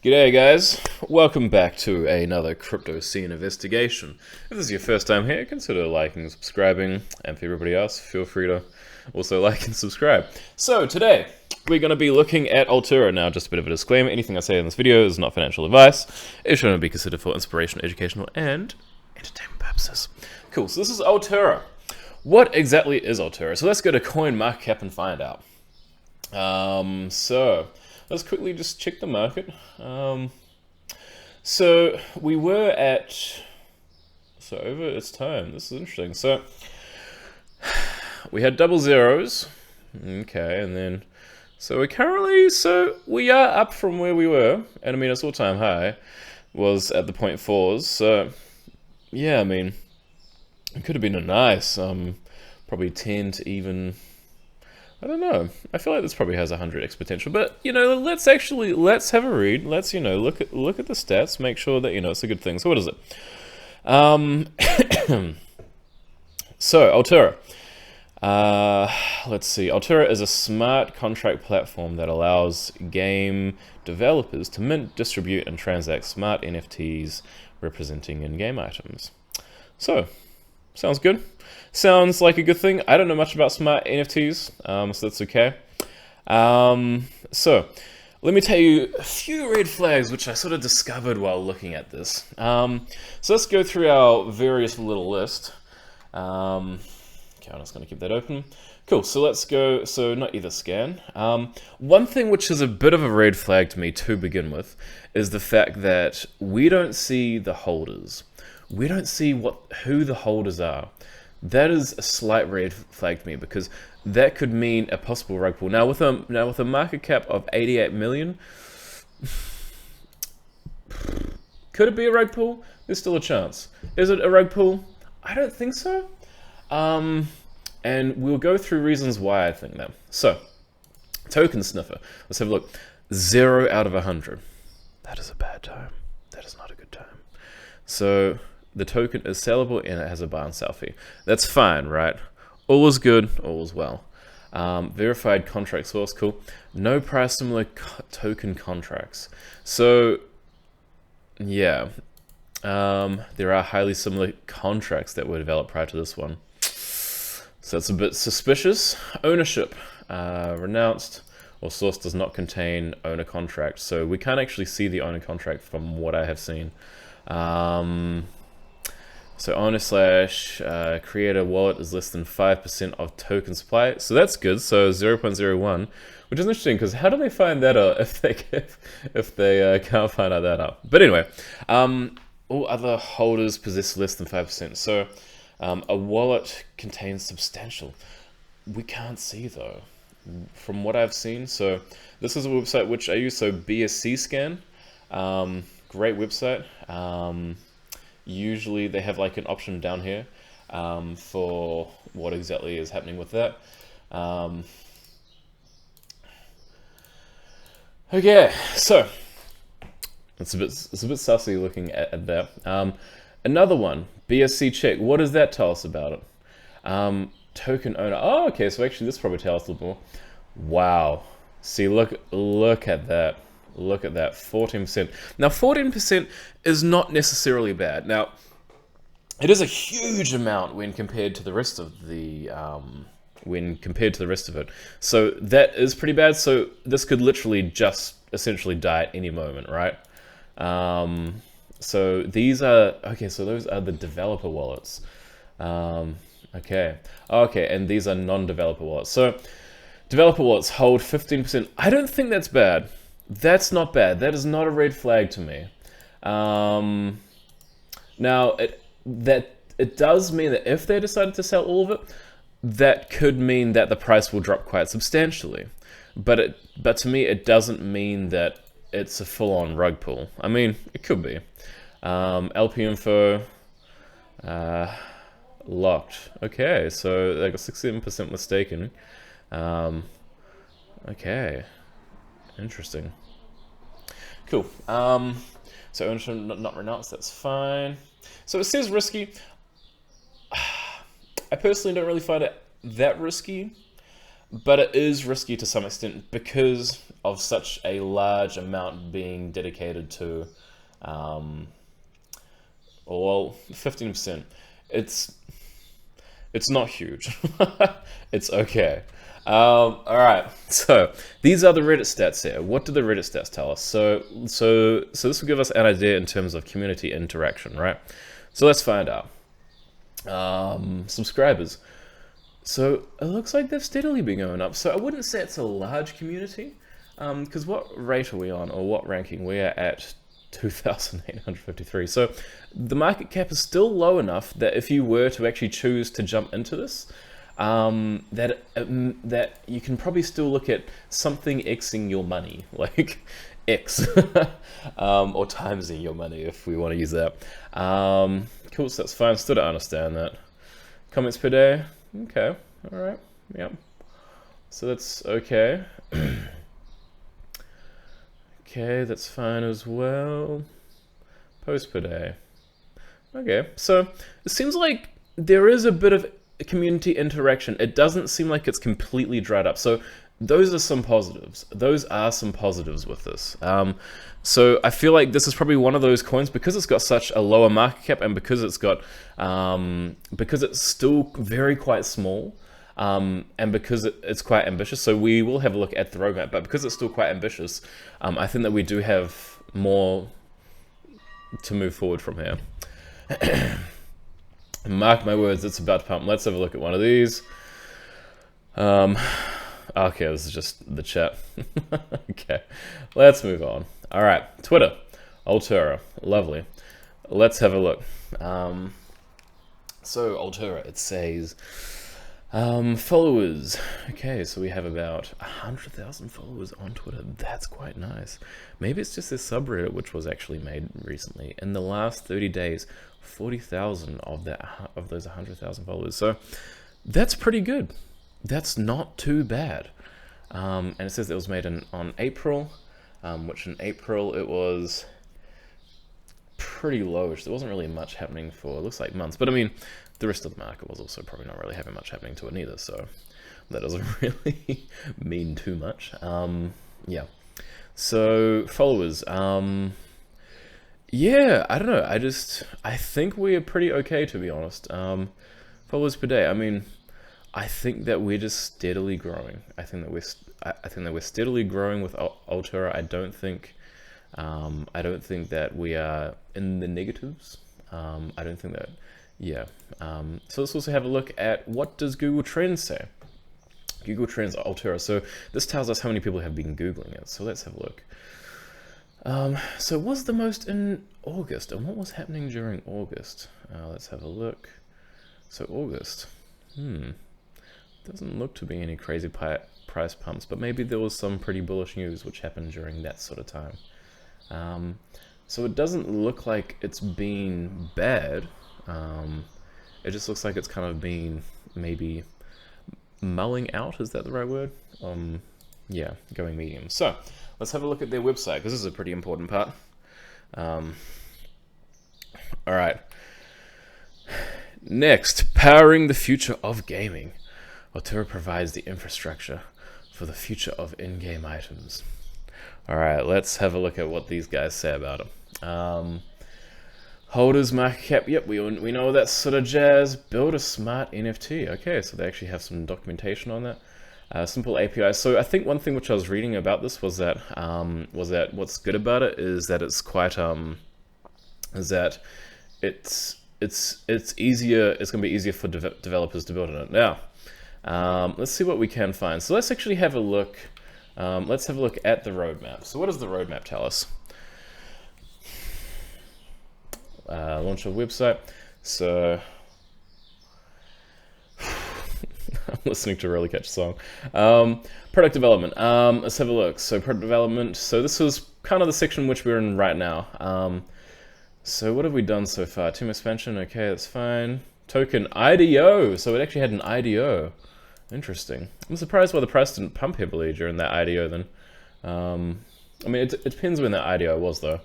G'day guys, welcome back to another crypto scene investigation. If this is your first time here, consider liking and subscribing, and for everybody else, feel free to also like and subscribe. So today, we're going to be looking at Altura. Now, just a bit of a disclaimer, anything I say in this video is not financial advice. It should only be considered for inspiration, educational, and entertainment purposes. Cool, so this is Altura. What exactly is Altura? So let's go to CoinMarketCap and find out. Let's quickly just check the market. So we were at, over its time, this is interesting. So we had double zeros, okay, and then, so we are up from where we were, and I mean, its all-time high was at the 0.4s, so yeah, I mean, it could have been a nice, probably 10 to even, I don't know. I feel like this probably has 100x potential, but you know, let's have a read. Let's look at the stats, make sure that it's a good thing. So what is it? So Altura. Let's see. Altura is a smart contract platform that allows game developers to mint, distribute, and transact smart NFTs representing in-game items. So, sounds good. Sounds like a good thing. I don't know much about smart NFTs, so that's okay. So, let me tell you a few red flags which I sort of discovered while looking at this. So let's go through our various little list. Okay, I'm just going to keep that open. Cool, so let's go, so not either scan. One thing which is a bit of a red flag to me to begin with is the fact that we don't see the holders. We don't see who the holders are. That is a slight red flag to me because that could mean a possible rug pull. Now with a market cap of 88 million, could it be a rug pull? There's still a chance. Is it a rug pull? I don't think so. And we'll go through reasons why I think that. So, token sniffer. Let's have a look. 0 out of 100. That is a bad time. That is not a good time. So the token is sellable and it has a buy and sell fee. That's fine, right? All is good, all is well. Verified contract source, cool. No price similar token contracts. So, yeah. There are highly similar contracts that were developed prior to this one. So that's a bit suspicious. Ownership. Renounced or source does not contain owner contract. So we can't actually see the owner contract from what I have seen. So owner / creator wallet is less than 5% of token supply. So that's good. So 0.01, which is interesting because how do they find that out if they can't find out that out? But anyway, all other holders possess less than 5%. So a wallet contains substantial. We can't see though, from what I've seen. So this is a website which I use. So BSC scan, great website. Usually they have like an option down here for what exactly is happening with that. Okay, so it's a bit sussy looking at that. Another one, BSC Check. What does that tell us about it? Token owner. Oh, okay. So actually, this probably tells us a little more. Wow. See, look at that. Look at that, 14%. Now, 14% is not necessarily bad. Now, it is a huge amount when compared to the rest of the it. So that is pretty bad. So this could literally just essentially die at any moment, right? So these are okay. So those are the developer wallets. Okay, and these are non-developer wallets. So developer wallets hold 15%. I don't think that's bad. That's not bad. That is not a red flag to me. Now, it does mean that if they decided to sell all of it, that could mean that the price will drop quite substantially. But to me, it doesn't mean that it's a full-on rug pull. I mean, it could be. LP info locked. Okay, so they got 67% mistaken. Okay. Interesting. Cool. So ownership not renounced, that's fine. So it says risky. I personally don't really find it that risky, but it is risky to some extent because of such a large amount being dedicated to, well, 15%. It's not huge. It's okay. All right. So these are the Reddit stats here. What do the Reddit stats tell us? So this will give us an idea in terms of community interaction, right? So let's find out. Subscribers. So it looks like they've steadily been going up. So I wouldn't say it's a large community, because what rate are we on, or what ranking? We are at 2,853. So the market cap is still low enough that if you were to actually choose to jump into this, that you can probably still look at something xing your money, like x, or timesing your money if we want to use that. Cool, so that's fine. Still don't understand that. Comments per day. Okay. All right. Yep. So that's okay. Okay, that's fine as well. Post per day. Okay, so it seems like there is a bit of community interaction. It doesn't seem like it's completely dried up. So those are some positives. Those are some positives with this. So I feel like this is probably one of those coins, because it's got such a lower market cap, and because it's got, because it's still quite small, and because it's quite ambitious. So we will have a look at the roadmap, but because it's still quite ambitious, I think that we do have more to move forward from here. Mark my words, it's about to pump. Let's have a look at one of these. Okay, this is just the chat. Okay, let's move on. All right, Twitter, Altura, lovely. Let's have a look. So Altura, it says followers. Okay, so we have about 100,000 followers on Twitter. That's quite nice. Maybe it's just this subreddit which was actually made recently. In the last 30 days, 40,000 of those 100,000 followers. So that's pretty good. That's not too bad. And it says it was made on April, which in April it was pretty low. There wasn't really much happening for, it looks like, months. But I mean, the rest of the market was also probably not really having much happening to it neither. So that doesn't really mean too much. Yeah. So followers. Yeah, I don't know. I think we are pretty okay, to be honest. Followers per day. I mean, I think that we're just steadily growing. I think that we're steadily growing with Altura. I don't think that we are in the negatives. I don't think that. Yeah. So let's also have a look at what does Google Trends say. Google Trends Altura. So this tells us how many people have been Googling it. So let's have a look. So it was the most in August, and what was happening during August? Let's have a look. So August. Doesn't look to be any crazy price pumps, but maybe there was some pretty bullish news which happened during that sort of time. So it doesn't look like it's been bad. It just looks like it's kind of been maybe mulling out. Is that the right word? Yeah, going medium. So let's have a look at their website, because this is a pretty important part. All right. Next, powering the future of gaming. Altura provides the infrastructure for the future of in-game items. All right, let's have a look at what these guys say about them. Holders, market cap, yep, we know that sort of jazz. Build a smart NFT. Okay, so they actually have some documentation on that. Simple API. So I think one thing which I was reading about this was that what's good about it is that it's quite it's easier. It's going to be easier for developers to build on it. Now, let's see what we can find. So let's actually have a look. Let's have a look at the roadmap. So what does the roadmap tell us? Launch a website. So I'm listening to Really Catch a song. Product development. Let's have a look. So product development. So this was kind of the section which we're in right now. So what have we done so far? Team expansion. Okay, that's fine. Token IDO. So it actually had an IDO. Interesting. I'm surprised why the price didn't pump heavily during that IDO then. I mean, it depends when that IDO was though.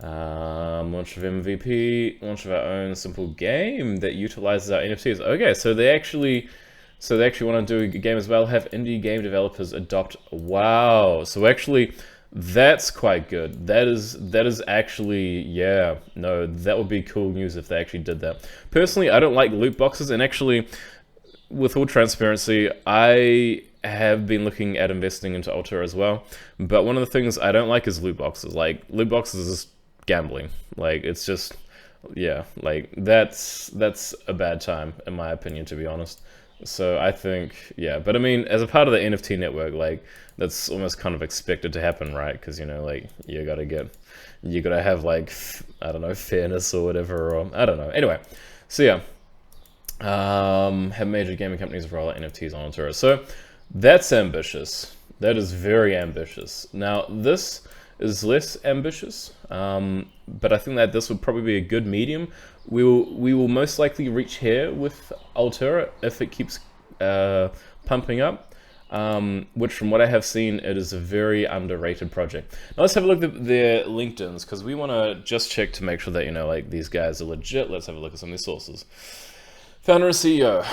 Launch of MVP, launch of our own simple game that utilizes our NFTs. Okay, so they actually So they actually want to do a game as well. Have indie game developers adopt. Wow. So actually, that's quite good. That is actually, yeah. No, that would be cool news if they actually did that. Personally, I don't like loot boxes, and actually, with all transparency, I have been looking at investing into Altura as well. But one of the things I don't like is loot boxes. Like, loot boxes is gambling. Like, it's just, yeah, like that's a bad time in my opinion, to be honest. So I think, yeah, but I mean, as a part of the NFT network, like that's almost kind of expected to happen, right? Because you know, like you gotta have like I don't know, fairness or whatever, or I don't know. Anyway, so yeah, have major gaming companies roll out NFTs on Altura. So that's ambitious. That is very ambitious. Now this is less ambitious, but I think that this would probably be a good medium. We will most likely reach here with Altura if it keeps pumping up, which from what I have seen, it is a very underrated project. Now let's have a look at their LinkedIns, because we want to just check to make sure that, you know, like these guys are legit. Let's have a look at some of their sources. Founder and CEO.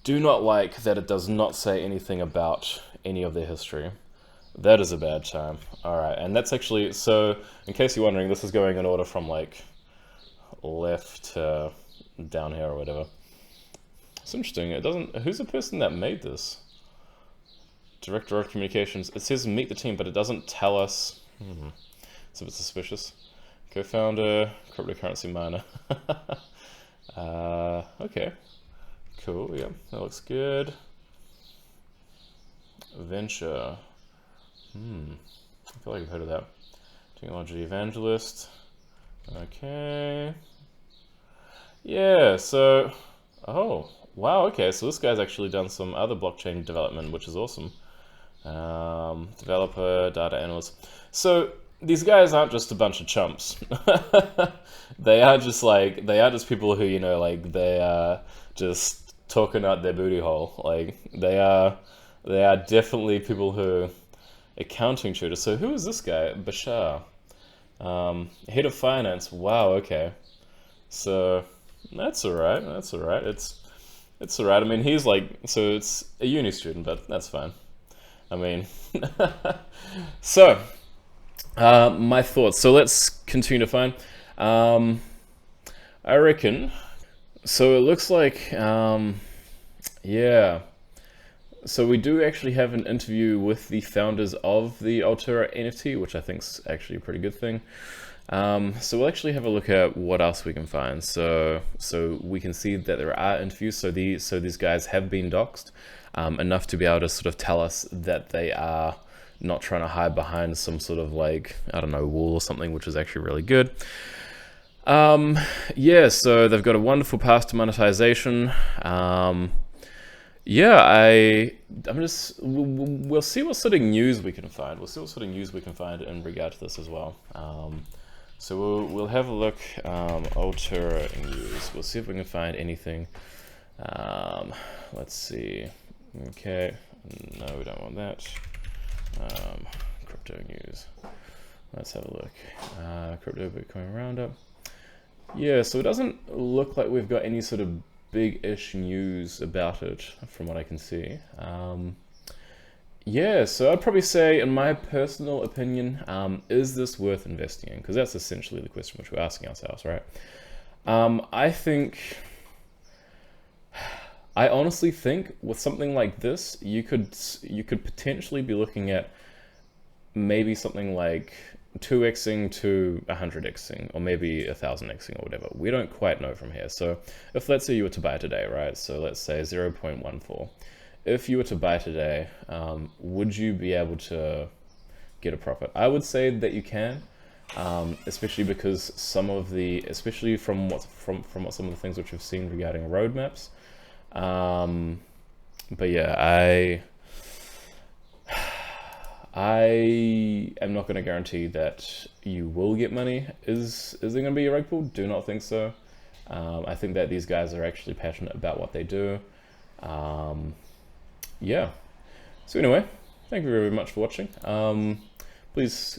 Do not like that it does not say anything about any of their history. That is a bad time. All right, and that's actually, so in case you're wondering, this is going in order from like left to down here or whatever. It's interesting. It doesn't, who's the person that made this? Director of Communications. It says meet the team, but it doesn't tell us. It's a bit suspicious. Co-founder, cryptocurrency miner. Okay. Cool, yeah, that looks good. Venture. I feel like I've heard of that. Technology evangelist. Okay. Yeah, so, oh, wow, okay, so this guy's actually done some other blockchain development, which is awesome. Developer, data analyst. So these guys aren't just a bunch of chumps. They are just people who, you know, like they are just talking out their booty hole. Like they are definitely people who accounting tutor. So who is this guy? Bashar. Head of finance. Wow, okay. So that's alright. That's alright. It's alright. I mean, he's like, so it's a uni student, but that's fine. I mean, so my thoughts. So let's continue to find. I reckon. So it looks like, yeah. So we do actually have an interview with the founders of the Altura NFT, which I think is actually a pretty good thing. So we'll actually have a look at what else we can find. So we can see that there are interviews. So these guys have been doxxed enough to be able to sort of tell us that they are not trying to hide behind some sort of like, I don't know, wall or something, which is actually really good. Yeah, so they've got a wonderful path to monetization. Yeah, we'll see what sort of news we can find. We'll see what sort of news we can find in regard to this as well. So we'll have a look, Altura news. We'll see if we can find anything. Let's see. Okay, no, we don't want that. Crypto news. Let's have a look. Crypto Bitcoin roundup. Yeah, so it doesn't look like we've got any sort of big-ish news about it from what I can see. Yeah, so I'd probably say, in my personal opinion, is this worth investing in? Because that's essentially the question which we're asking ourselves, right? I honestly think with something like this, you could potentially be looking at maybe something like 2xing to 100xing, or maybe 1000xing or whatever. We don't quite know from here. So if, let's say you were to buy today, right? So let's say 0.14. If you were to buy today, would you be able to get a profit? I would say that you can, especially because especially from what some of the things which we've seen regarding roadmaps. But yeah, I am not going to guarantee that you will get money. Is there going to be a rug pull? Do not think so. I think that these guys are actually passionate about what they do. Yeah. So anyway, thank you very much for watching. Please,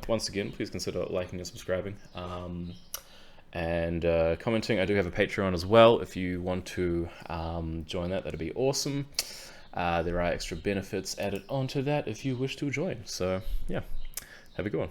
once again, please consider liking and subscribing. and commenting. I do have a Patreon as well. If you want to join that, that'd be awesome. There are extra benefits added onto that if you wish to join. So yeah, have a good one.